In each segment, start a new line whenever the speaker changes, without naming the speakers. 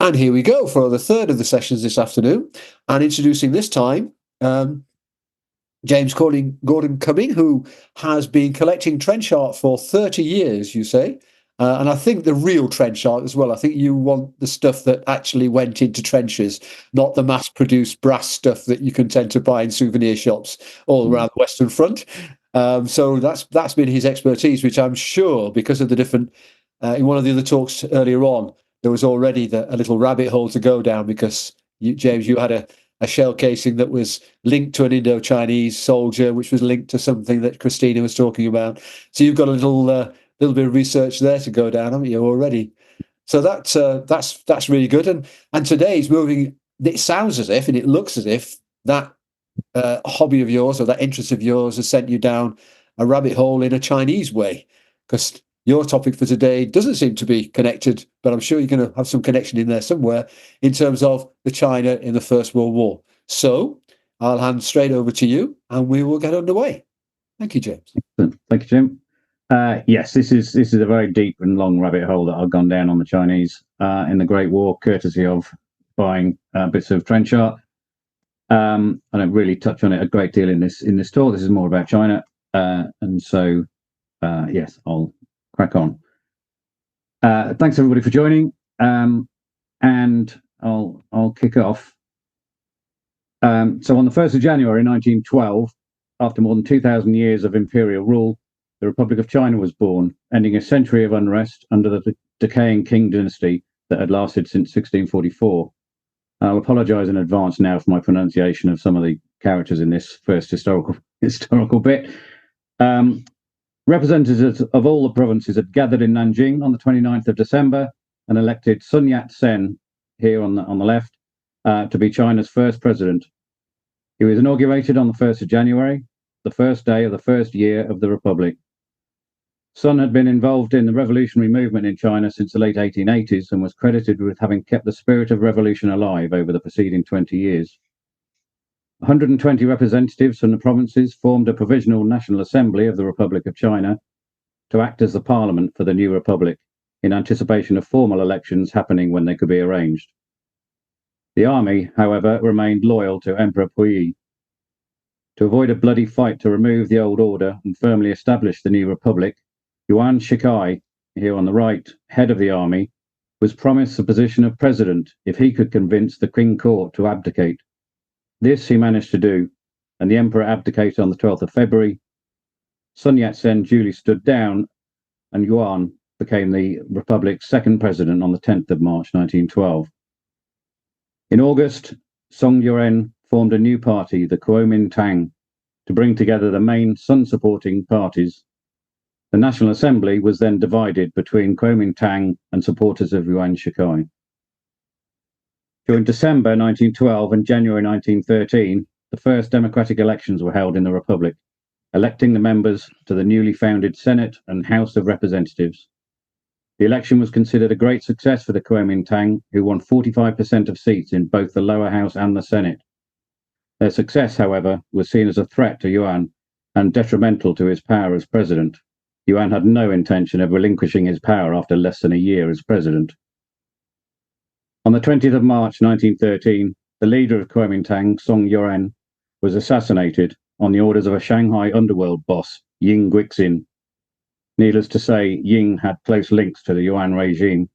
And here we go for the third of the sessions this afternoon, and introducing this time James Gordon-Cumming, who has been collecting trench art for 30 years, you say. And I think the real trench art as well. I think you want the stuff that actually went into trenches, not the mass-produced brass stuff that you can tend to buy in souvenir shops all around the Western Front. So that's been his expertise, which I'm sure, because of the different, in one of the other talks earlier on, there was already a little rabbit hole to go down because, James, you had a shell casing that was linked to an Indo-Chinese soldier, which was linked to something that Christina was talking about. So you've got a little bit of research there to go down, haven't you, already? So that's really good. And today's moving. It sounds as if, and it looks as if that hobby of yours or that interest of yours has sent you down a rabbit hole in a Chinese way, because your topic for today doesn't seem to be connected, but I'm sure you're going to have some connection in there somewhere in terms of the China in the First World War. So I'll hand straight over to you and we will get underway. Thank you, James.
Thank you, Jim. Yes, this is a very deep and long rabbit hole that I've gone down on the Chinese in the Great War, courtesy of buying bits of trench art. I don't really touch on it a great deal in this talk. This is more about China, and so yes, I'll crack on. Thanks everybody for joining, and I'll kick off. So on the 1st of January 1912, after more than 2,000 years of imperial rule, the Republic of China was born, ending a century of unrest under the decaying Qing dynasty that had lasted since 1644. I'll apologise in advance now for my pronunciation of some of the characters in this first historical bit. Representatives of all the provinces had gathered in Nanjing on the 29th of December and elected Sun Yat-sen, here on the left, to be China's first president. He was inaugurated on the 1st of January, the first day of the first year of the Republic. Sun had been involved in the revolutionary movement in China since the late 1880s and was credited with having kept the spirit of revolution alive over the preceding 20 years. 120 representatives from the provinces formed a provisional National Assembly of the Republic of China to act as the parliament for the new republic, in anticipation of formal elections happening when they could be arranged. The army, however, remained loyal to Emperor Puyi. To avoid a bloody fight to remove the old order and firmly establish the new republic, Yuan Shikai, here on the right, head of the army, was promised the position of president if he could convince the Qing court to abdicate. This he managed to do, and the emperor abdicated on the 12th of February. Sun Yat-sen duly stood down, and Yuan became the republic's second president on the 10th of March 1912. In August, Song Yuan formed a new party, the Kuomintang, to bring together the main Sun-supporting parties. The National Assembly was then divided between Kuomintang and supporters of Yuan Shikai. During December 1912 and January 1913, the first democratic elections were held in the Republic, electing the members to the newly founded Senate and House of Representatives. The election was considered a great success for the Kuomintang, who won 45% of seats in both the lower house and the Senate. Their success, however, was seen as a threat to Yuan and detrimental to his power as president. Yuan had no intention of relinquishing his power after less than a year as president. On the 20th of March 1913, the leader of Kuomintang, Song Yuan, was assassinated on the orders of a Shanghai underworld boss, Ying Guixin. Needless to say, Ying had close links to the Yuan regime.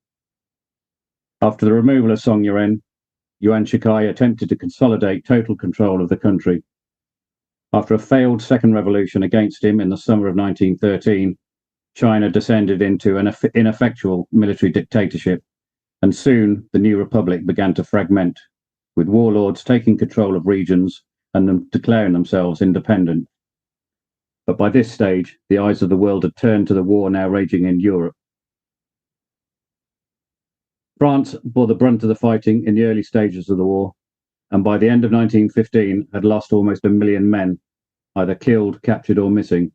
After the removal of Song Yuan, Yuan Shikai attempted to consolidate total control of the country. After a failed second revolution against him in the summer of 1913, China descended into an ineffectual military dictatorship, and soon the new republic began to fragment, with warlords taking control of regions and them declaring themselves independent. But by this stage, the eyes of the world had turned to the war now raging in Europe. France bore the brunt of the fighting in the early stages of the war, and by the end of 1915 had lost almost 1 million men, either killed, captured or missing.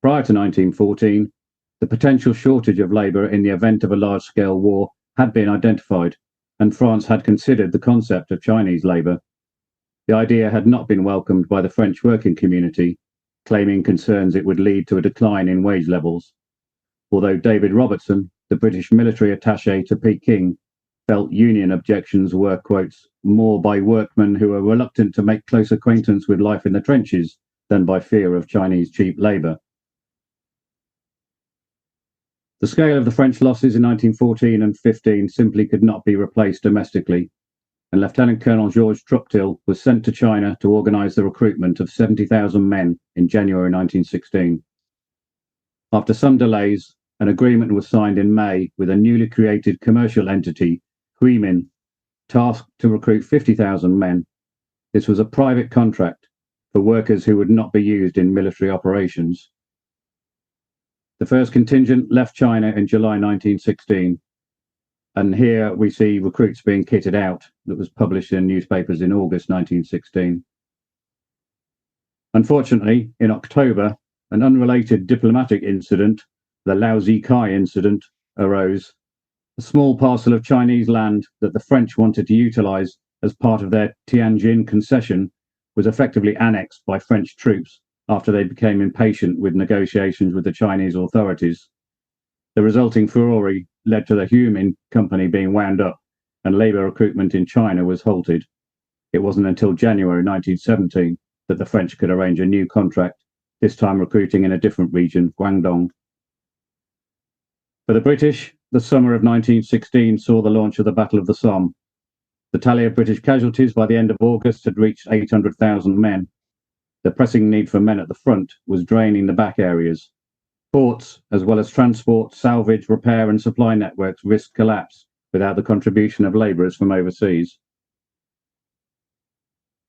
Prior to 1914, the potential shortage of labour in the event of a large-scale war had been identified, and France had considered the concept of Chinese labour. The idea had not been welcomed by the French working community, claiming concerns it would lead to a decline in wage levels, although David Robertson, the British military attaché to Peking, felt union objections were, quotes, more by workmen who were reluctant to make close acquaintance with life in the trenches than by fear of Chinese cheap labour. The scale of the French losses in 1914 and 15 simply could not be replaced domestically, and Lieutenant Colonel Georges Tructil was sent to China to organise the recruitment of 70,000 men in January 1916. After some delays, an agreement was signed in May with a newly created commercial entity, Huimin, tasked to recruit 50,000 men. This was a private contract for workers who would not be used in military operations. The first contingent left China in July 1916, and here we see recruits being kitted out that was published in newspapers in August 1916. Unfortunately, in October, an unrelated diplomatic incident, the Lao Zikai incident, arose. A small parcel of Chinese land that the French wanted to utilize as part of their Tianjin concession was effectively annexed by French troops after they became impatient with negotiations with the Chinese authorities. The resulting furore led to the Huimin company being wound up, and labour recruitment in China was halted. It wasn't until January 1917 that the French could arrange a new contract, this time recruiting in a different region, Guangdong. For the British, the summer of 1916 saw the launch of the Battle of the Somme. The tally of British casualties by the end of August had reached 800,000 men. The pressing need for men at the front was draining the back areas. Ports, as well as transport, salvage, repair and supply networks risked collapse without the contribution of labourers from overseas.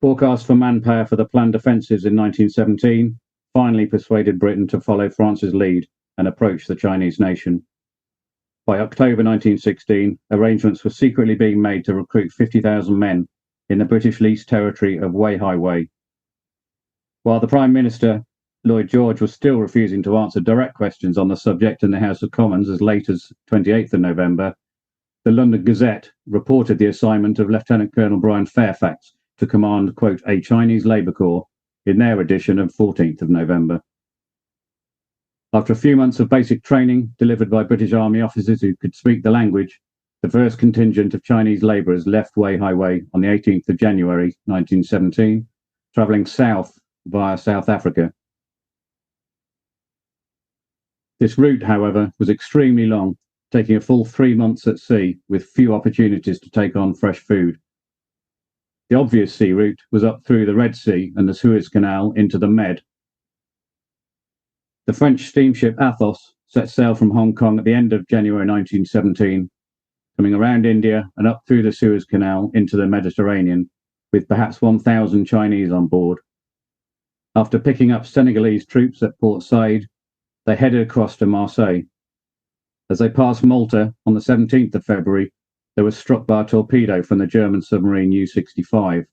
Forecasts for manpower for the planned offensives in 1917 finally persuaded Britain to follow France's lead and approach the Chinese nation. By October 1916, arrangements were secretly being made to recruit 50,000 men in the British leased territory of Weihai Wei. While the Prime Minister, Lloyd George, was still refusing to answer direct questions on the subject in the House of Commons as late as 28th of November, the London Gazette reported the assignment of Lieutenant Colonel Brian Fairfax to command, quote, a Chinese Labour Corps in their edition of 14th of November. After a few months of basic training delivered by British Army officers who could speak the language, the first contingent of Chinese labourers left Weihai Wei on the 18th of January 1917, travelling south via South Africa. This route, however, was extremely long, taking a full 3 months at sea with few opportunities to take on fresh food. The obvious sea route was up through the Red Sea and the Suez Canal into the Med. The French steamship Athos set sail from Hong Kong at the end of January 1917, coming around India and up through the Suez Canal into the Mediterranean, with perhaps 1,000 Chinese on board. After picking up Senegalese troops at Port Said, they headed across to Marseille. As they passed Malta on the 17th of February, they were struck by a torpedo from the German submarine U-65.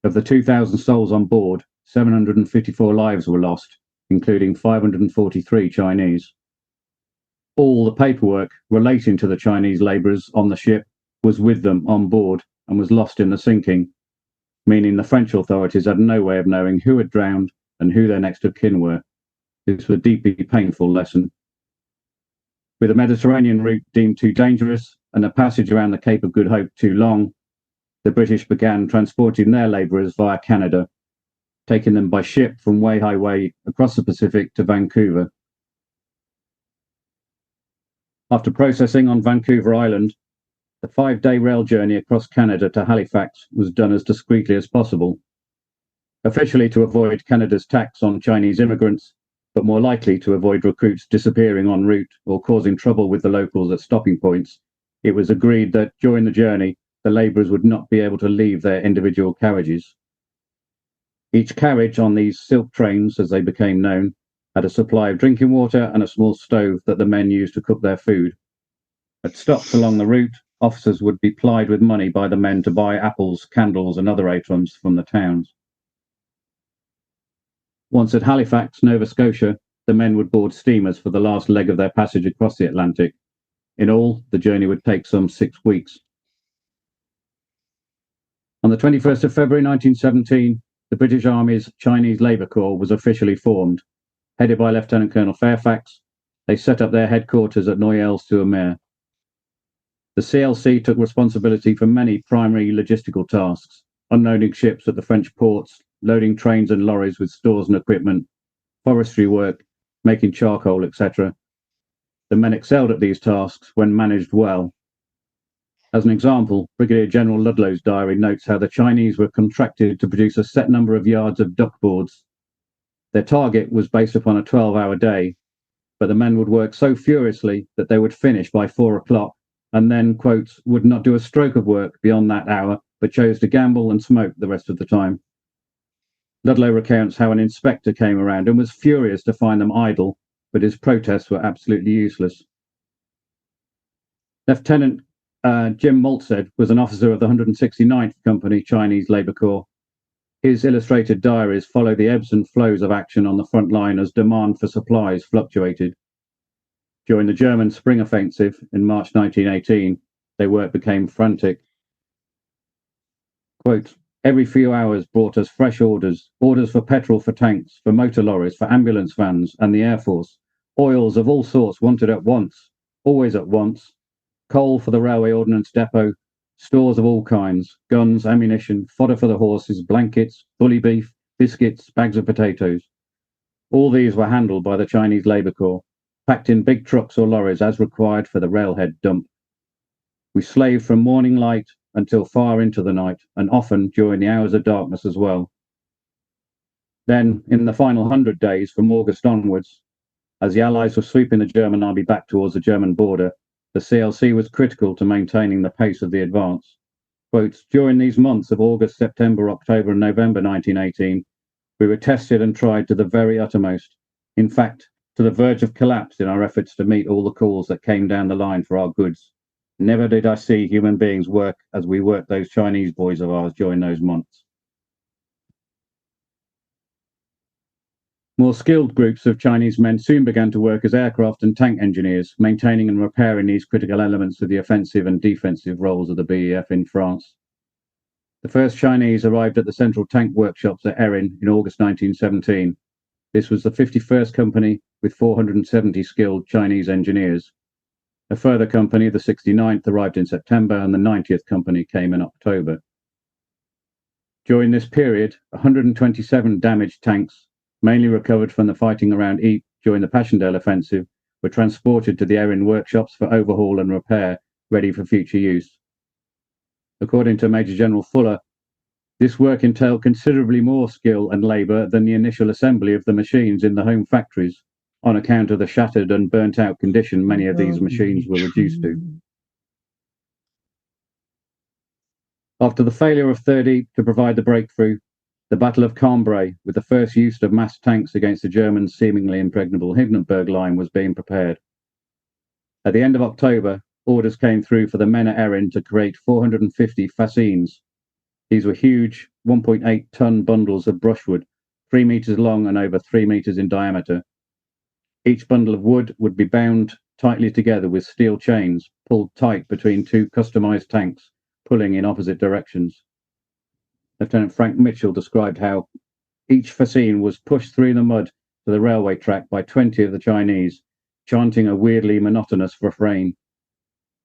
Of the 2,000 souls on board, 754 lives were lost, including 543 Chinese. All the paperwork relating to the Chinese labourers on the ship was with them on board and was lost in the sinking, meaning the French authorities had no way of knowing who had drowned and who their next of kin were. This was a deeply painful lesson. With the Mediterranean route deemed too dangerous and the passage around the Cape of Good Hope too long, the British began transporting their labourers via Canada, taking them by ship from Weihai Wei across the Pacific to Vancouver. After processing on Vancouver Island, the 5-day rail journey across Canada to Halifax was done as discreetly as possible, officially to avoid Canada's tax on Chinese immigrants, but more likely to avoid recruits disappearing en route or causing trouble with the locals at stopping points. It was agreed that during the journey, the labourers would not be able to leave their individual carriages. Each carriage on these silk trains, as they became known, had a supply of drinking water and a small stove that the men used to cook their food. At stops along the route, officers would be plied with money by the men to buy apples, candles and other items from the towns. Once at Halifax, Nova Scotia, the men would board steamers for the last leg of their passage across the Atlantic. In all, the journey would take some 6 weeks. On the 21st of February 1917, the British Army's Chinese Labour Corps was officially formed. Headed by Lieutenant Colonel Fairfax, they set up their headquarters at Noyelles-sur-Mer. The CLC took responsibility for many primary logistical tasks: unloading ships at the French ports, loading trains and lorries with stores and equipment, forestry work, making charcoal, etc. The men excelled at these tasks when managed well. As an example, Brigadier General Ludlow's diary notes how the Chinese were contracted to produce a set number of yards of duckboards. Their target was based upon a 12-hour day, but the men would work so furiously that they would finish by 4 o'clock and then, quote, would not do a stroke of work beyond that hour, but chose to gamble and smoke the rest of the time. Ludlow recounts how an inspector came around and was furious to find them idle, but his protests were absolutely useless. Lieutenant Jim Maltsed was an officer of the 169th Company Chinese Labour Corps. His illustrated diaries follow the ebbs and flows of action on the front line as demand for supplies fluctuated. During the German Spring Offensive in March 1918, their work became frantic. Quote, every few hours brought us fresh orders for petrol for tanks, for motor lorries, for ambulance vans and the Air Force, oils of all sorts wanted at once, always at once, coal for the railway ordnance depot, stores of all kinds, guns, ammunition, fodder for the horses, blankets, bully beef, biscuits, bags of potatoes. All these were handled by the Chinese Labour Corps, packed in big trucks or lorries as required for the railhead dump. We slaved from morning light until far into the night, and often during the hours of darkness as well. Then, in the final 100 days from August onwards, as the Allies were sweeping the German army back towards the German border, the CLC was critical to maintaining the pace of the advance. Quote, during these months of August, September, October and November 1918, we were tested and tried to the very uttermost, in fact, to the verge of collapse in our efforts to meet all the calls that came down the line for our goods. Never did I see human beings work as we worked those Chinese boys of ours during those months. More skilled groups of Chinese men soon began to work as aircraft and tank engineers, maintaining and repairing these critical elements of the offensive and defensive roles of the BEF in France. The first Chinese arrived at the Central Tank Workshops at Erin in August 1917. This was the 51st Company with 470 skilled Chinese engineers. A further company, the 69th, arrived in September and the 90th Company came in October. During this period, 127 damaged tanks, mainly recovered from the fighting around Ypres during the Passchendaele offensive, were transported to the Erin workshops for overhaul and repair, ready for future use. According to Major General Fuller, this work entailed considerably more skill and labour than the initial assembly of the machines in the home factories, on account of the shattered and burnt-out condition many of these machines were reduced to. After the failure of 3rd Ypres to provide the breakthrough, the Battle of Cambrai, with the first use of massed tanks against the Germans' seemingly impregnable Hindenburg Line, was being prepared. At the end of October, orders came through for the men at Erin to create 450 fascines. These were huge 1.8-ton bundles of brushwood, 3 meters long and over 3 meters in diameter. Each bundle of wood would be bound tightly together with steel chains, pulled tight between two customized tanks, pulling in opposite directions. Lieutenant Frank Mitchell described how each fascine was pushed through the mud to the railway track by 20 of the Chinese, chanting a weirdly monotonous refrain.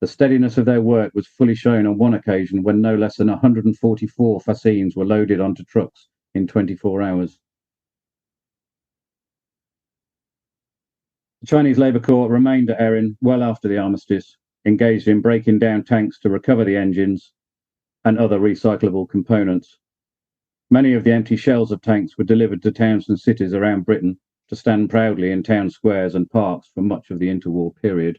The steadiness of their work was fully shown on one occasion when no less than 144 fascines were loaded onto trucks in 24 hours. The Chinese Labour Corps remained at Erin well after the armistice, engaged in breaking down tanks to recover the engines and other recyclable components. Many of the empty shells of tanks were delivered to towns and cities around Britain to stand proudly in town squares and parks for much of the interwar period.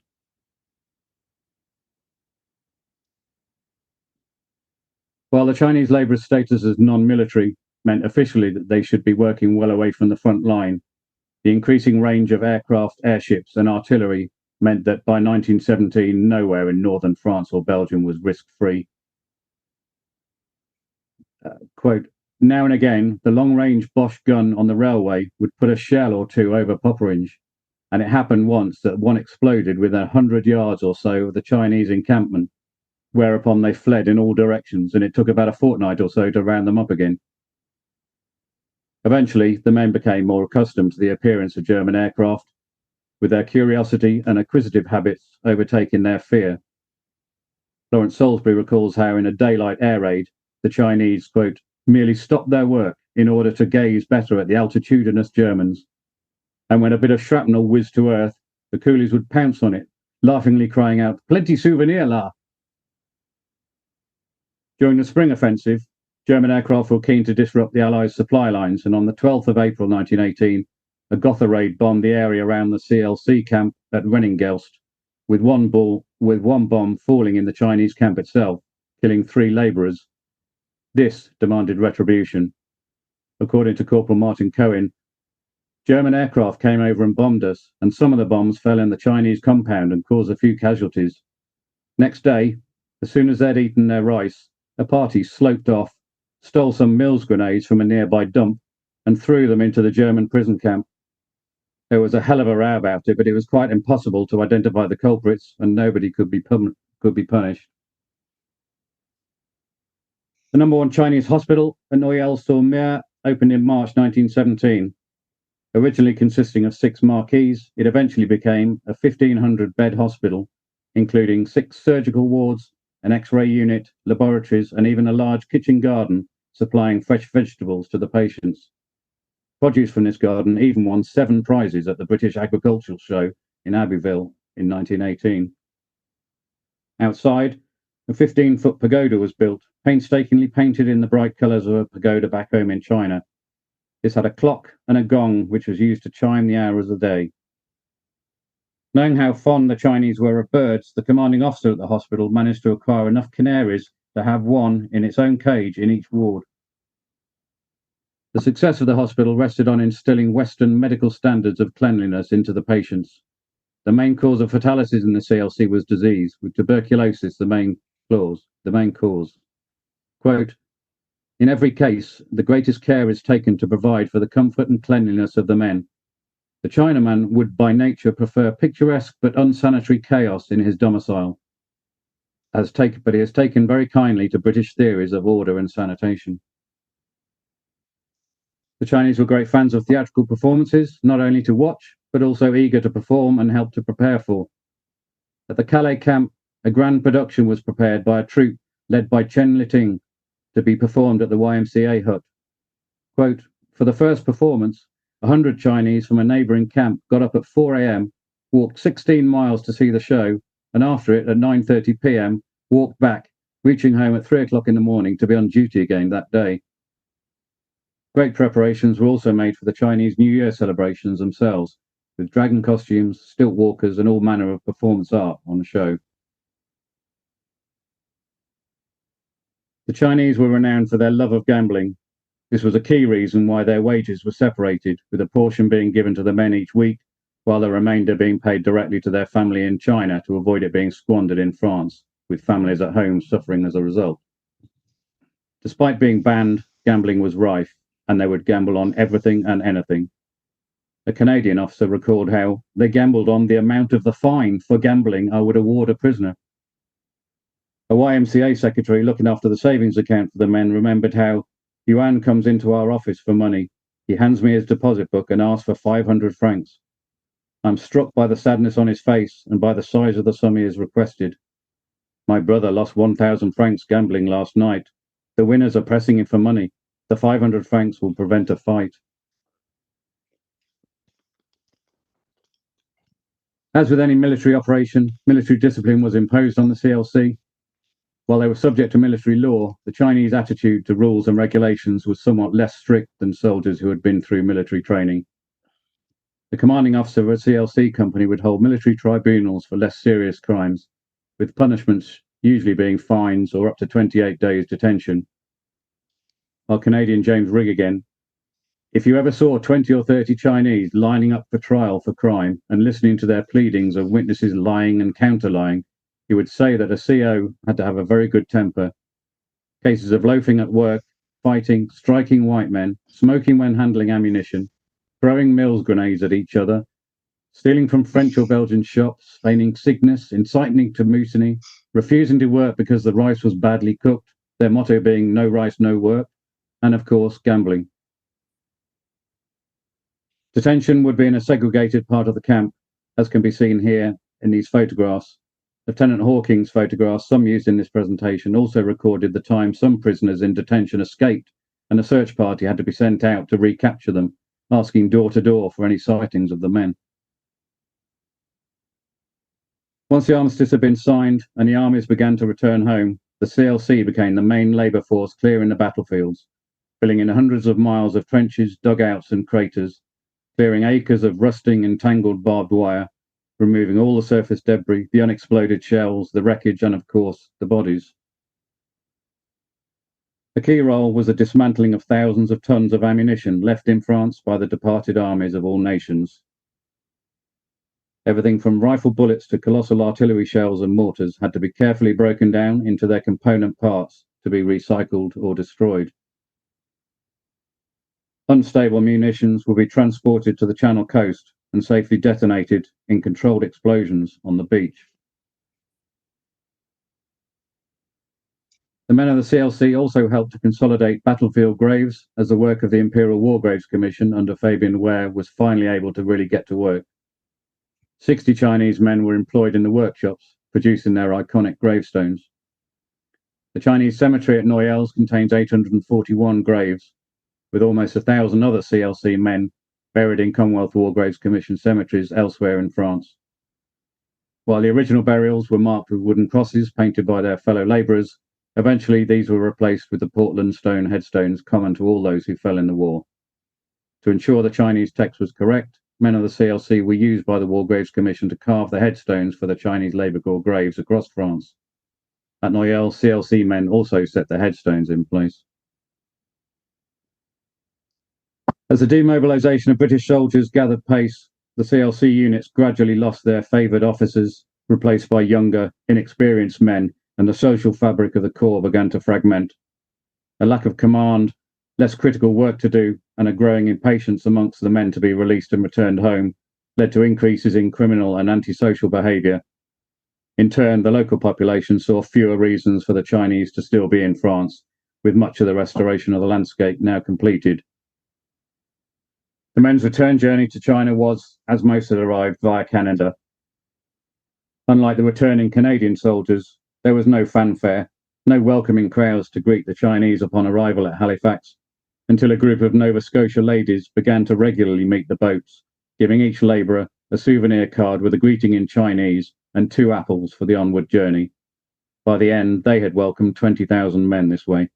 While the Chinese labourers' status as non-military meant officially that they should be working well away from the front line, the increasing range of aircraft, airships and artillery meant that by 1917 nowhere in northern France or Belgium was risk-free. Quote, now and again, the long-range Bosch gun on the railway would put a shell or two over Poperinghe, and it happened once that one exploded within 100 yards or so of the Chinese encampment, whereupon they fled in all directions, and it took about a fortnight or so to round them up again. Eventually, the men became more accustomed to the appearance of German aircraft, with their curiosity and acquisitive habits overtaking their fear. Lawrence Salisbury recalls how in a daylight air raid, the Chinese, quote, merely stopped their work in order to gaze better at the altitudinous Germans. And when a bit of shrapnel whizzed to earth, the coolies would pounce on it, laughingly crying out, "Plenty souvenir là!" During the spring offensive, German aircraft were keen to disrupt the Allies' supply lines, and on the 12th of April 1918, a Gotha raid bombed the area around the CLC camp at Renningelst, with one bomb falling in the Chinese camp itself, killing 3 labourers. This demanded retribution. According to Corporal Martin Cohen, German aircraft came over and bombed us, and some of the bombs fell in the Chinese compound and caused a few casualties. Next day, as soon as they'd eaten their rice, a party sloped off, stole some Mills grenades from a nearby dump, and threw them into the German prison camp. There was a hell of a row about it, but it was quite impossible to identify the culprits, and nobody could be punished. The number 1 Chinese hospital at Noyelles-sur-Mer opened in March 1917. Originally consisting of 6 marquees, it eventually became a 1,500-bed hospital, including 6 surgical wards, an X-ray unit, laboratories, and even a large kitchen garden supplying fresh vegetables to the patients. Produce from this garden even won 7 prizes at the British Agricultural Show in Abbeville in 1918. Outside, a 15-foot pagoda was built, painstakingly painted in the bright colours of a pagoda back home in China. This had a clock and a gong which was used to chime the hours of the day. Knowing how fond the Chinese were of birds, the commanding officer at the hospital managed to acquire enough canaries to have one in its own cage in each ward. The success of the hospital rested on instilling Western medical standards of cleanliness into the patients. The main cause of fatalities in the CLC was disease, with tuberculosis the main cause. Quote, "In every case, the greatest care is taken to provide for the comfort and cleanliness of the men. The Chinaman would by nature prefer picturesque but unsanitary chaos in his domicile, but he has taken very kindly to British theories of order and sanitation." The Chinese were great fans of theatrical performances, not only to watch, but also eager to perform and help to prepare for. At the Calais camp, a grand production was prepared by a troupe led by Chen Liting to be performed at the YMCA hut. Quote, "For the first performance, 100 Chinese from a neighbouring camp got up at 4 a.m., walked 16 miles to see the show, and after it, at 9:30 p.m., walked back, reaching home at 3 o'clock in the morning to be on duty again that day." Great preparations were also made for the Chinese New Year celebrations themselves, with dragon costumes, stilt walkers, and all manner of performance art on the show. The Chinese were renowned for their love of gambling. This was a key reason why their wages were separated, with a portion being given to the men each week, while the remainder being paid directly to their family in China to avoid it being squandered in France, with families at home suffering as a result. Despite being banned, gambling was rife, and they would gamble on everything and anything. A Canadian officer recalled how they gambled on the amount of the fine for gambling I would award a prisoner. A YMCA secretary looking after the savings account for the men remembered how Yuan comes into our office for money. He hands me his deposit book and asks for 500 francs. I'm struck by the sadness on his face and by the size of the sum he has requested. My brother lost 1,000 francs gambling last night. The winners are pressing him for money. The 500 francs will prevent a fight. As with any military operation, military discipline was imposed on the CLC. While they were subject to military law, the Chinese attitude to rules and regulations was somewhat less strict than soldiers who had been through military training. The commanding officer of a CLC company would hold military tribunals for less serious crimes, with punishments usually being fines or up to 28 days detention. While Canadian James Rigg again, "If you ever saw 20 or 30 Chinese lining up for trial for crime and listening to their pleadings of witnesses lying and counter-lying, you would say that a CO had to have a very good temper. Cases of loafing at work, fighting, striking white men, smoking when handling ammunition, throwing Mills grenades at each other, stealing from French or Belgian shops, feigning sickness, inciting to mutiny, refusing to work because the rice was badly cooked, their motto being no rice, no work, and of course, gambling." Detention would be in a segregated part of the camp, as can be seen here in these photographs. Lieutenant Hawking's photographs, some used in this presentation, also recorded the time some prisoners in detention escaped, and a search party had to be sent out to recapture them, asking door to door for any sightings of the men. Once the armistice had been signed and the armies began to return home, the CLC became the main labour force clearing the battlefields, filling in hundreds of miles of trenches, dugouts and craters, clearing acres of rusting and tangled barbed wire, removing all the surface debris, the unexploded shells, the wreckage, and of course, the bodies. A key role was the dismantling of thousands of tons of ammunition left in France by the departed armies of all nations. Everything from rifle bullets to colossal artillery shells and mortars had to be carefully broken down into their component parts to be recycled or destroyed. Unstable munitions would be transported to the Channel coast and safely detonated in controlled explosions on the beach. The men of the CLC also helped to consolidate battlefield graves, as the work of the Imperial War Graves Commission under Fabian Ware was finally able to really get to work. 60 Chinese men were employed in the workshops, producing their iconic gravestones. The Chinese cemetery at Noyelles contains 841 graves, with almost 1,000 other CLC men buried in Commonwealth War Graves Commission cemeteries elsewhere in France. While the original burials were marked with wooden crosses painted by their fellow labourers, eventually these were replaced with the Portland stone headstones common to all those who fell in the war. To ensure the Chinese text was correct, men of the CLC were used by the War Graves Commission to carve the headstones for the Chinese Labour Corps graves across France. At Noyelles, CLC men also set the headstones in place. As the demobilisation of British soldiers gathered pace, the CLC units gradually lost their favoured officers, replaced by younger, inexperienced men, and the social fabric of the Corps began to fragment. A lack of command, less critical work to do, and a growing impatience amongst the men to be released and returned home led to increases in criminal and antisocial behaviour. In turn, the local population saw fewer reasons for the Chinese to still be in France, with much of the restoration of the landscape now completed. The men's return journey to China was, as most had arrived, via Canada. Unlike the returning Canadian soldiers, there was no fanfare, no welcoming crowds to greet the Chinese upon arrival at Halifax, until a group of Nova Scotia ladies began to regularly meet the boats, giving each labourer a souvenir card with a greeting in Chinese and 2 apples for the onward journey. By the end, they had welcomed 20,000 men this way.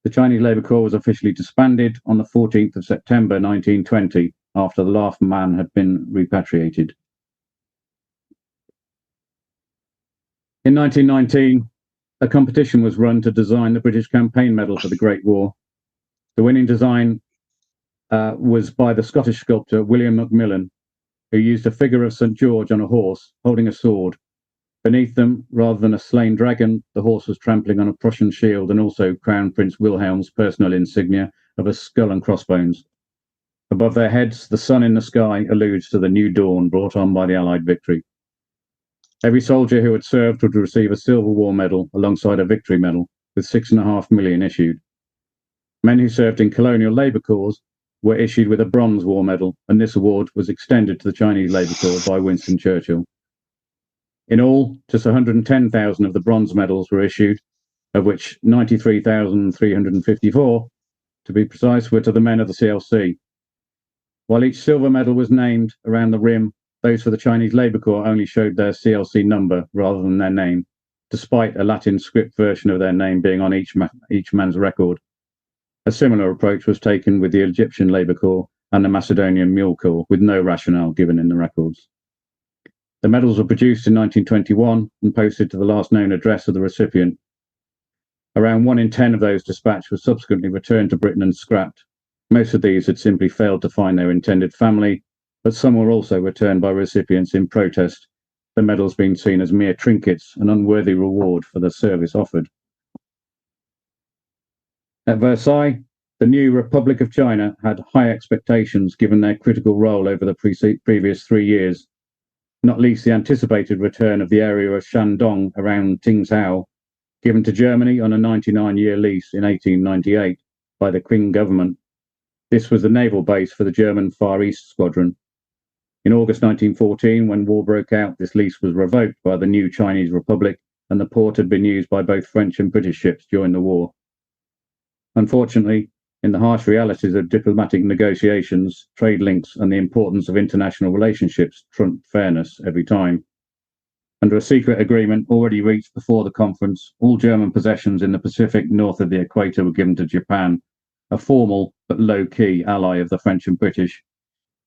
The Chinese Labour Corps was officially disbanded on the 14th of September 1920, after the last man had been repatriated. In 1919, a competition was run to design the British Campaign Medal for the Great War. The winning design was by the Scottish sculptor William Macmillan, who used a figure of St. George on a horse holding a sword. Beneath them, rather than a slain dragon, the horse was trampling on a Prussian shield and also Crown Prince Wilhelm's personal insignia of a skull and crossbones. Above their heads, the sun in the sky alludes to the new dawn brought on by the Allied victory. Every soldier who had served would receive a Silver War Medal alongside a Victory Medal, with 6.5 million issued. Men who served in colonial labour corps were issued with a Bronze War Medal, and this award was extended to the Chinese Labour Corps by Winston Churchill. In all, just 110,000 of the bronze medals were issued, of which 93,354, to be precise, were to the men of the CLC. While each silver medal was named around the rim, those for the Chinese Labour Corps only showed their CLC number rather than their name, despite a Latin script version of their name being on each man's record. A similar approach was taken with the Egyptian Labour Corps and the Macedonian Mule Corps, with no rationale given in the records. The medals were produced in 1921 and posted to the last known address of the recipient. Around 1 in 10 of those dispatched were subsequently returned to Britain and scrapped. Most of these had simply failed to find their intended family, but some were also returned by recipients in protest, the medals being seen as mere trinkets, an unworthy reward for the service offered. At Versailles, the new Republic of China had high expectations given their critical role over the previous 3 years, not least the anticipated return of the area of Shandong around Tsingtao, given to Germany on a 99-year lease in 1898 by the Qing government. This was the naval base for the German Far East Squadron. In August 1914, when war broke out, this lease was revoked by the new Chinese Republic, and the port had been used by both French and British ships during the war. Unfortunately, in the harsh realities of diplomatic negotiations, trade links, and the importance of international relationships trumped fairness every time. Under a secret agreement already reached before the conference, all German possessions in the Pacific north of the equator were given to Japan, a formal but low-key ally of the French and British,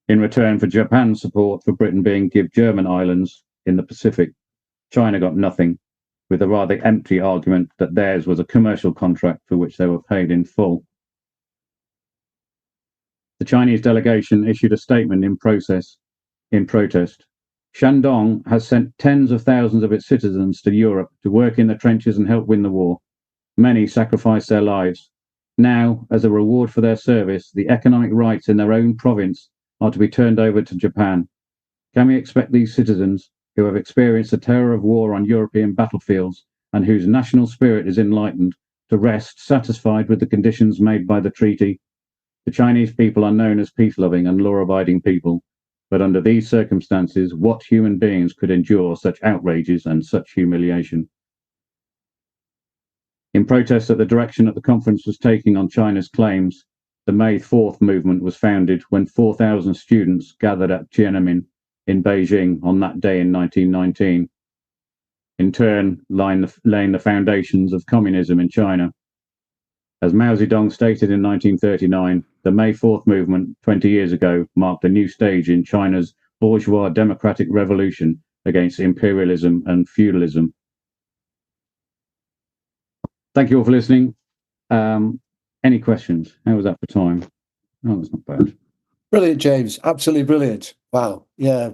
in return for Japan's support for Britain being give German islands in the Pacific. China got nothing, with a rather empty argument that theirs was a commercial contract for which they were paid in full. The Chinese delegation issued a statement in protest. Shandong has sent tens of thousands of its citizens to Europe to work in the trenches and help win the war. Many sacrificed their lives. Now, as a reward for their service, the economic rights in their own province are to be turned over to Japan. Can we expect these citizens, who have experienced the terror of war on European battlefields and whose national spirit is enlightened, to rest satisfied with the conditions made by the treaty? The Chinese people are known as peace-loving and law-abiding people, but under these circumstances, what human beings could endure such outrages and such humiliation? In protest at the direction that the conference was taking on China's claims, the May 4th movement was founded when 4,000 students gathered at Tiananmen in Beijing on that day in 1919, in turn laying the foundations of communism in China. As Mao Zedong stated in 1939, the May 4th movement 20 years ago marked a new stage in China's bourgeois democratic revolution against imperialism and feudalism. Thank you all for listening. Any questions? How was that for time? Oh, that's not bad.
Brilliant, James. Absolutely brilliant. Wow. Yeah.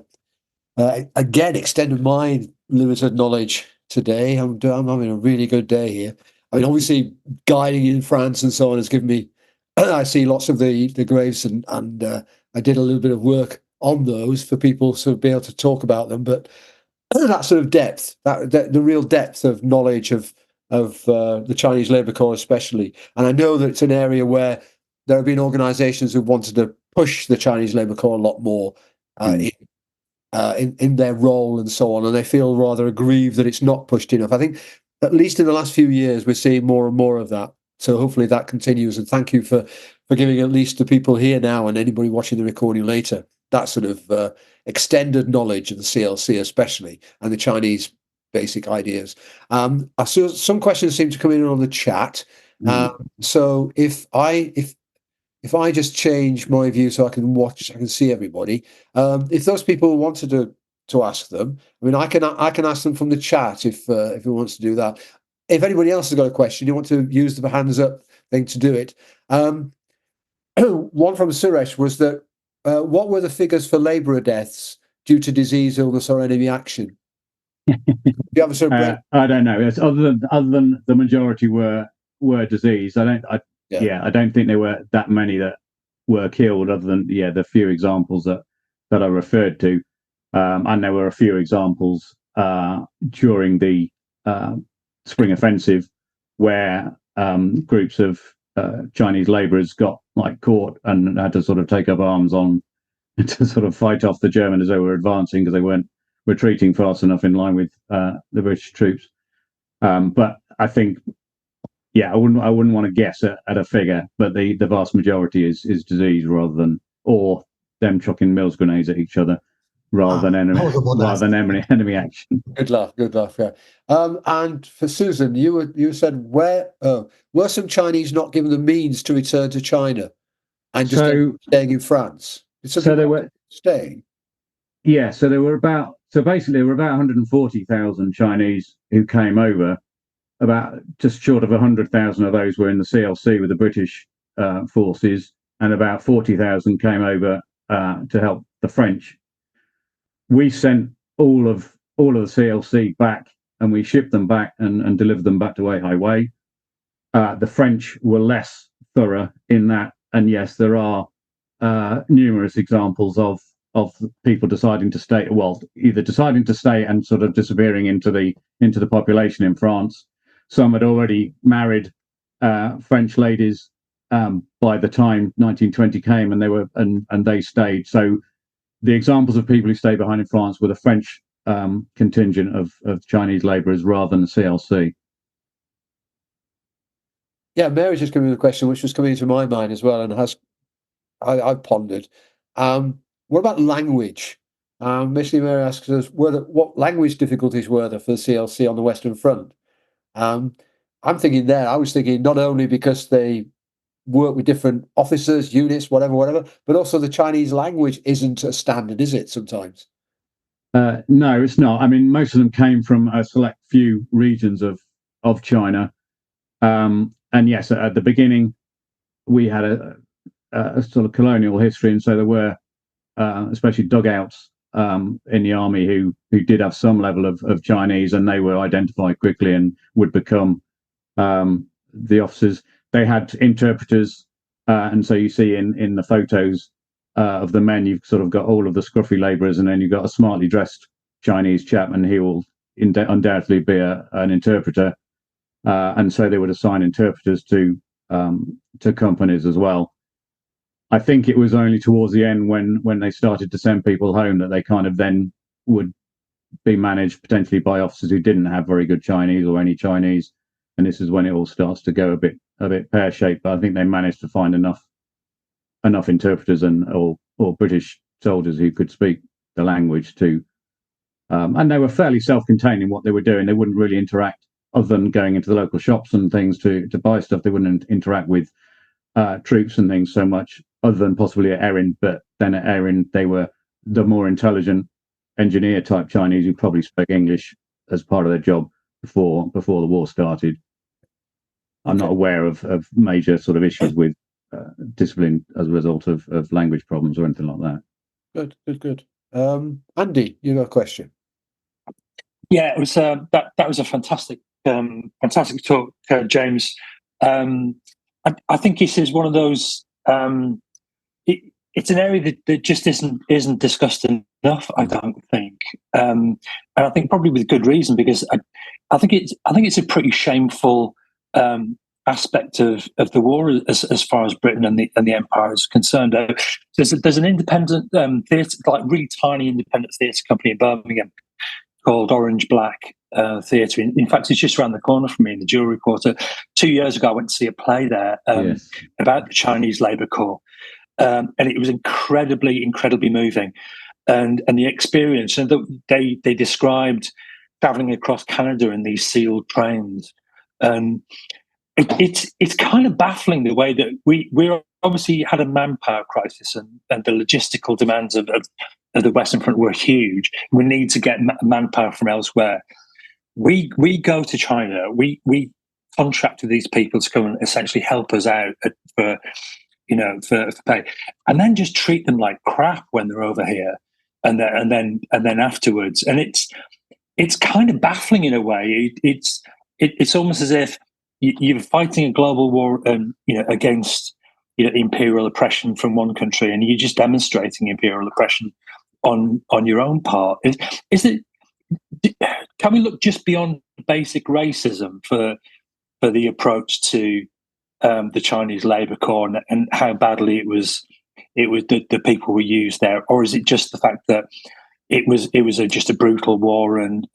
Again, extended my limited knowledge today. I'm having a really good day here. I mean, obviously, guiding in France and so on has given me. I see lots of the graves, and I did a little bit of work on those for people to be able to talk about them. But that sort of depth, the real depth of knowledge of the Chinese Labour Corps, especially, and I know that it's an area where there have been organisations who wanted to push the Chinese Labour Corps a lot more in their role and so on, and they feel rather aggrieved that it's not pushed enough. I think, at least in the last few years, we're seeing more and more of that. So hopefully that continues. And thank you for giving at least the people here now and anybody watching the recording later that sort of extended knowledge of the CLC, especially, and the Chinese basic ideas. I saw some questions seem to come in on the chat. So if I just change my view so I can see everybody, if those people wanted to ask them, I mean, I can ask them from the chat if he wants to do that. If anybody else has got a question, you want to use the hands up thing to do it. One from Suresh was that what were the figures for labourer deaths due to disease, illness, or enemy action? Do you have a sort of
I don't know. It's other than the majority were disease. I don't think there were that many that were killed, other than the few examples that I referred to, and there were a few examples during the Spring Offensive where groups of Chinese labourers got caught and had to sort of take up arms on to sort of fight off the Germans as they were advancing, because they weren't retreating fast enough in line with the British troops. But I think, I wouldn't want to guess at a figure, but the vast majority is disease rather than, or them chucking Mills grenades at each other rather than enemy action.
Good laugh. Yeah. And for Susan, you said were some Chinese not given the means to return to China and just staying in France?
So they were
staying.
Yeah. So there were basically there were about 140,000 Chinese who came over. About just short of 100,000 of those were in the CLC with the British forces, and about 40,000 came over to help the French. We sent all of the CLC back, and we shipped them back and delivered them back to Weihai Wei. The French were less thorough in that, and yes, there are numerous examples of people deciding to stay. Well, either deciding to stay and sort of disappearing into the population in France. Some had already married French ladies by the time 1920 came, and they stayed. So the examples of people who stayed behind in France were the French contingent of Chinese labourers rather than the CLC.
Yeah, Mary's just giving me the question, which was coming into my mind as well, and I've pondered. What about language? Basically, Mary asks us, what language difficulties were there for the CLC on the Western Front? I'm thinking there, I was thinking not only because they work with different officers, units, whatever, but also the Chinese language isn't a standard, is it, sometimes?
No, it's not. I mean, most of them came from a select few regions of China. And yes, at the beginning, we had a sort of colonial history, and so there were especially dugouts in the army who did have some level of Chinese, and they were identified quickly and would become the officers. They had interpreters, and so you see in the photos of the men, you've sort of got all of the scruffy labourers, and then you've got a smartly dressed Chinese chap, and he will undoubtedly be an interpreter. And so they would assign interpreters to companies as well. I think it was only towards the end when they started to send people home that they kind of then would be managed potentially by officers who didn't have very good Chinese or any Chinese, and this is when it all starts to go a bit pear-shaped. But I think they managed to find enough interpreters or British soldiers who could speak the language to, and they were fairly self-contained in what they were doing. They wouldn't really interact, other than going into the local shops and things to buy stuff. They wouldn't interact with troops and things so much, other than possibly at Erin. But then at Erin, they were the more intelligent engineer type Chinese who probably spoke English as part of their job before the war started. I'm not aware of major sort of issues with discipline as a result of language problems or anything like
that. Good. Andy, you got a question?
Yeah, it was that was a fantastic talk, James. I think this is one of those. It's an area that just isn't discussed enough, I don't think, and I think probably with good reason, because I think it's a pretty shameful aspect of the war as far as Britain and the Empire is concerned. There's an independent theatre, like really tiny independent theatre company in Birmingham called Orange Black Theatre. In fact, it's just around the corner from me in the Jewellery Quarter. 2 years ago, I went to see a play there about the Chinese Labour Corps, and it was incredibly moving, and the experience. And they described travelling across Canada in these sealed trains, and it's kind of baffling the way that we're obviously had a manpower crisis, and the logistical demands of the Western Front were huge. We need to get manpower from elsewhere. We go to China. We contract with these people to come and essentially help us out for pay, and then just treat them like crap when they're over here, and then afterwards. And it's kind of baffling in a way. It's almost as if you're fighting a global war, against imperial oppression from one country, and you're just demonstrating imperial oppression on your own part. Is it? Can we look just beyond basic racism for the approach to the Chinese Labour Corps and how badly it was the people were used there, or is it just the fact that it was just a brutal war and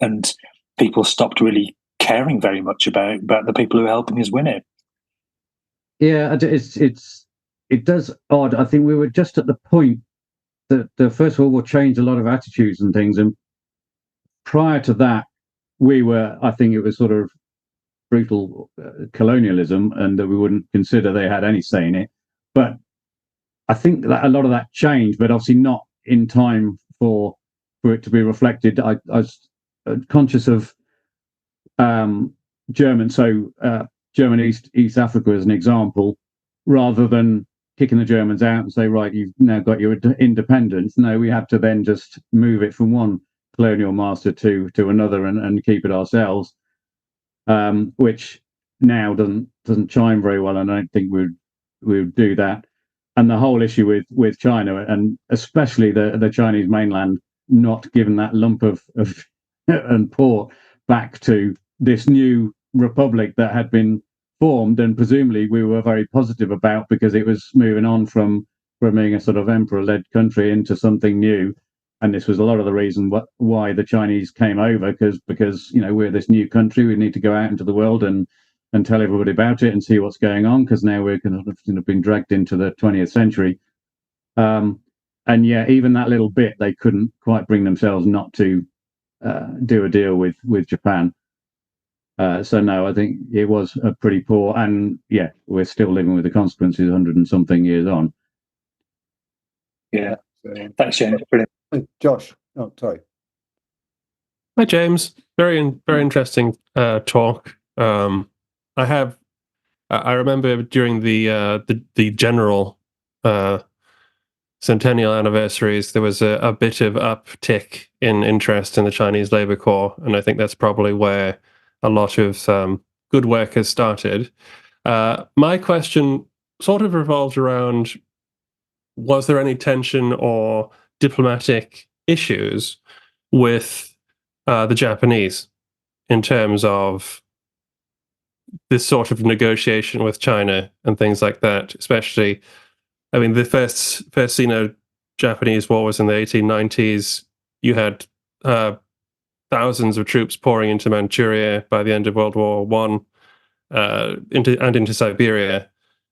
people stopped really caring very much about the people who were helping us win it?
Yeah, it does odd. I think we were just at the point that the First World War changed a lot of attitudes and things, and prior to that, I think it was sort of brutal colonialism, and that we wouldn't consider they had any say in it. But I think that a lot of that changed, but obviously not in time for it to be reflected. I was conscious of German, so German East Africa as an example, rather than kicking the Germans out and say, right, you've now got your independence. No, we had to then just move it from one colonial master to another and keep it ourselves, which now doesn't chime very well, and I don't think we would do that. And the whole issue with China, and especially the Chinese mainland, not giving that lump of and port back to this new republic that had been formed, and presumably we were very positive about, because it was moving on from from being a sort of emperor-led country into something new. And this was a lot of the reason why the Chinese came over, because we're this new country. We need to go out into the world and tell everybody about it and see what's going on, because now we're kind of been dragged into the 20th century. And yeah, even that little bit, they couldn't quite bring themselves not to do a deal with Japan. So no, I think it was a pretty poor, and yeah, we're still living with the consequences 100 and something years on.
Yeah. Thanks, James. Brilliant.
Josh. Oh, sorry.
Hi, James. Very interesting talk. I remember during the general centennial anniversaries, there was a bit of uptick in interest in the Chinese Labour Corps, and I think that's probably where a lot of good work has started. My question sort of revolves around: was there any tension or diplomatic issues with the Japanese in terms of this sort of negotiation with China and things like that? Especially, I mean, the first Sino-Japanese war was in the 1890s. You had thousands of troops pouring into Manchuria by the end of World War One, into Siberia.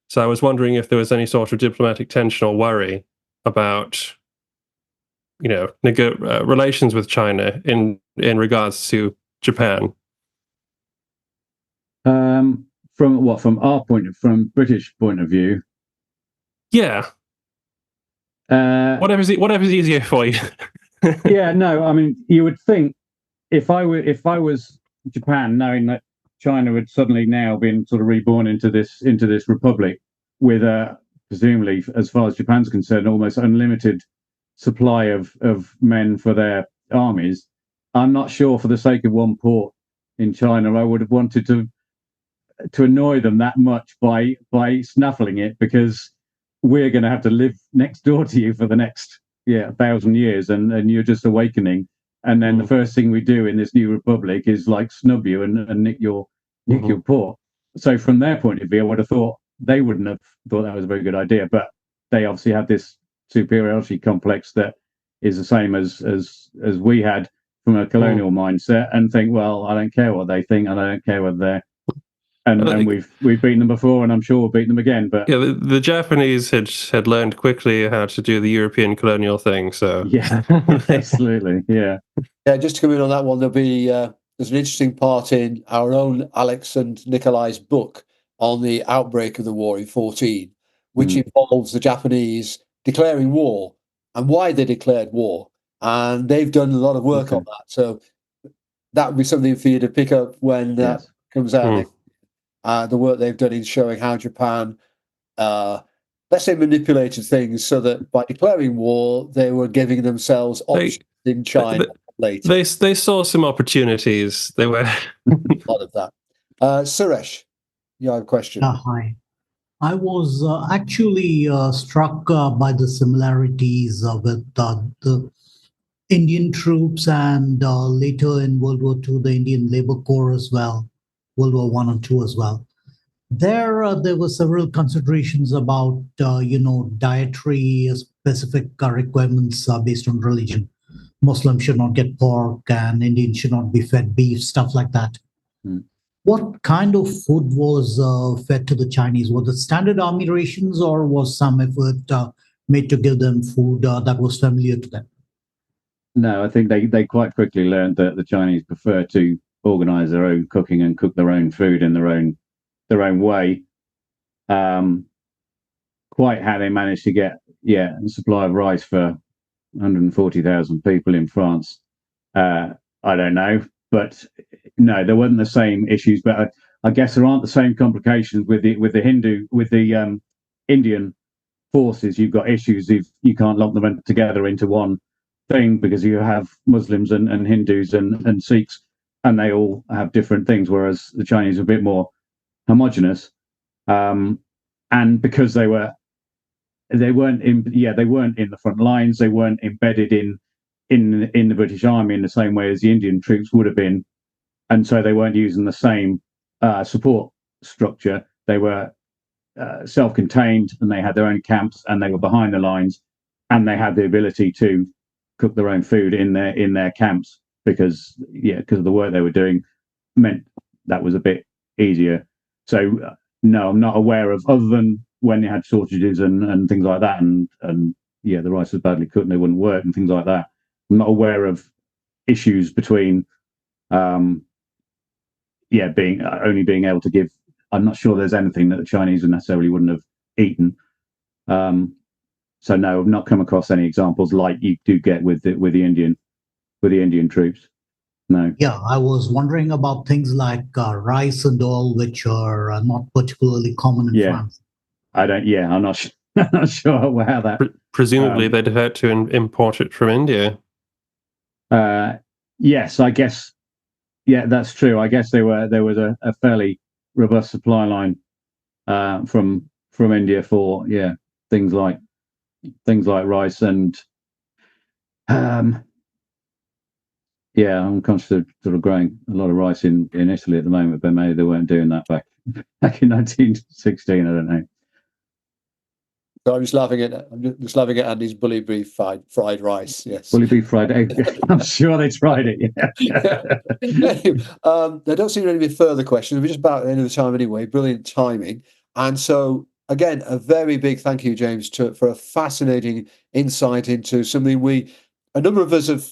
So I was wondering if there was any sort of diplomatic tension or worry about, relations with China in regards to Japan.
From British point of view?
Yeah. Whatever's easier for you.
Yeah, no, I mean, you would think if I was Japan, knowing that China had suddenly now been sort of reborn into this republic with presumably, as far as Japan's concerned, almost unlimited supply of men for their armies. I'm not sure, for the sake of one port in China, I would have wanted to annoy them that much by snaffling it, because we're going to have to live next door to you for the next 1,000 years, and you're just awakening. And then the first thing we do in this new republic is like snub you and nick your port. So from their point of view, I would have thought they wouldn't have thought that was a very good idea. But they obviously have this superiority complex that is the same as we had from a colonial mindset, and think, well, I don't care what they think, and I don't care whether they're. And we've beaten them before, and I'm sure we'll beat them again. But
yeah, the Japanese had learned quickly how to do the European colonial thing. So
yeah, absolutely, yeah.
Just to come in on that one, there's an interesting part in our own Alex and Nikolai's book on the outbreak of the war in 14, which involves the Japanese declaring war and why they declared war, and they've done a lot of work on that. So that would be something for you to pick up when that comes out. The work they've done in showing how Japan, let's say, manipulated things so that by declaring war, they were giving themselves options in China later.
They saw some opportunities. They were
a lot of that. Suresh, you have a question.
Hi. I was actually struck by the similarities with the Indian troops and later in World War II, the Indian Labour Corps as well, World War I and II as well. There were several considerations about, dietary specific requirements based on religion. Muslims should not get pork, and Indians should not be fed beef, stuff like that. What kind of food was fed to the Chinese? Was it standard army rations, or was some effort made to give them food that was familiar to them?
No, I think they quite quickly learned that the Chinese prefer to organize their own cooking and cook their own food in their own way. Quite how they managed to get a supply of rice for 140,000 people in France, I don't know. But no, there wasn't the same issues. But I guess there aren't the same complications with the Indian forces. You've got issues if you can't lump them together into one thing, because you have Muslims and Hindus and Sikhs, and they all have different things, whereas the Chinese are a bit more homogenous. And because they weren't in the front lines, they weren't embedded in the British Army in the same way as the Indian troops would have been, and so they weren't using the same support structure. They were self-contained, and they had their own camps, and they were behind the lines, and they had the ability to cook their own food in their camps because of the work they were doing meant that was a bit easier. So no, I'm not aware of, other than when they had shortages and things like that, and the rice was badly cooked and they wouldn't work and things like that. I'm not aware of issues between being able to give. I'm not sure there's anything that the Chinese necessarily wouldn't have eaten. So no, I've not come across any examples like you do get with the Indian troops. No.
Yeah, I was wondering about things like rice and all, which are not particularly common in France.
I'm not I'm not sure how that.
Presumably, they'd have had to import it from India.
Yes, I guess. Yeah, that's true. I guess there was a fairly robust supply line from India for things like rice and I'm conscious of sort of growing a lot of rice in Italy at the moment, but maybe they weren't doing that back in 1916. I don't know.
So I'm just laughing at Andy's bully beef fried rice. Yes,
bully beef fried egg. I'm sure they tried it. Yeah.
There don't seem to be any further questions. We're just about at the end of the time anyway. Brilliant timing. And so again, a very big thank you, James, for a fascinating insight into something a number of us have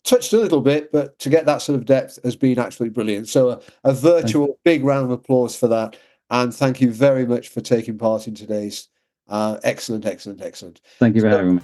touched a little bit, but to get that sort of depth has been absolutely brilliant. So a virtual big round of applause for that. And thank you very much for taking part in today's excellent.
Thank you for having me.